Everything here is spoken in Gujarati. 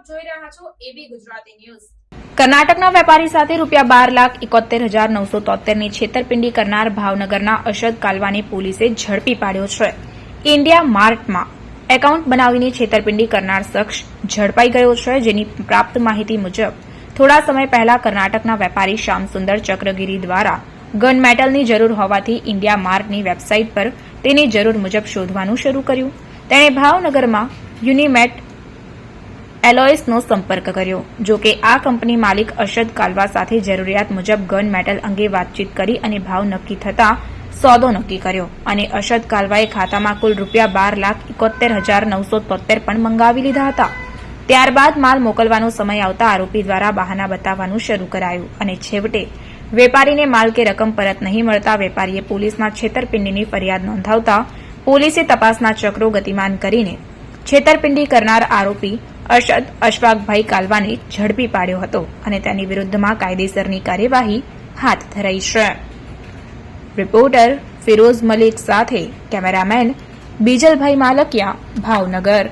જોઈ રહ્યા છો એબી ગુજરાતી ન્યૂઝ। કર્ણાટકના વેપારી સાથે ₹12,71,973 ની છેતરપિંડી કરનાર ભાવનગરના અશદ કાલવાની પોલીસે ઝડપી પાડ્યો છે। ઇન્ડિયા માર્ટમાં એકાઉન્ટ બનાવીને છેતરપિંડી કરનાર શખ્સ ઝડપાઈ ગયો છે, જેની પ્રાપ્ત માહિતી મુજબ થોડા સમય પહેલા કર્ણાટકના વેપારી શ્યામસુંદર ચક્રગીરી દ્વારા ગન મેટલની જરૂર હોવાથી ઇન્ડિયા માર્ટની વેબસાઇટ પર તેની જરૂર મુજબ શોધવાનું શરૂ કર્યું। તેણે ભાવનગરમાં યુનિમેટ એલોયસનો સંપર્ક કર્યો। જો કે આ કંપની માલિક અશદ કાલવા સાથે જરૂરિયાત મુજબ ગન મેટલ અંગે વાતચીત કરી અને ભાવ નક્કી થતા સોદો નક્કી કર્યો અને અશદ કાલવાએ ખાતામાં કુલ ₹12,71,973 પણ મંગાવી લીધા હતા। ત્યારબાદ માલ મોકલવાનો સમય આવતા આરોપી દ્વારા બહાના બતાવવાનું શરૂ કરાયું અને છેવટે વેપારીને માલ કે રકમ પરત નહીં મળતા વેપારીએ પોલીસમાં છેતરપિંડીની ફરિયાદ નોંધાવતા પોલીસે તપાસના ચક્રો ગતિમાન કરીને છેતરપિંડી કરનાર આરોપી અશદ અશફાકભાઈ કાલવાને ઝડપી પાડ્યો હતો અને તેની વિરુદ્ધમાં કાયદેસરની કાર્યવાહી હાથ ધરાઈ છે। રિપોર્ટર ફિરોઝ મલિક સાથે કેમેરામેન બીજલભાઈ માલકિયા, ભાવનગર।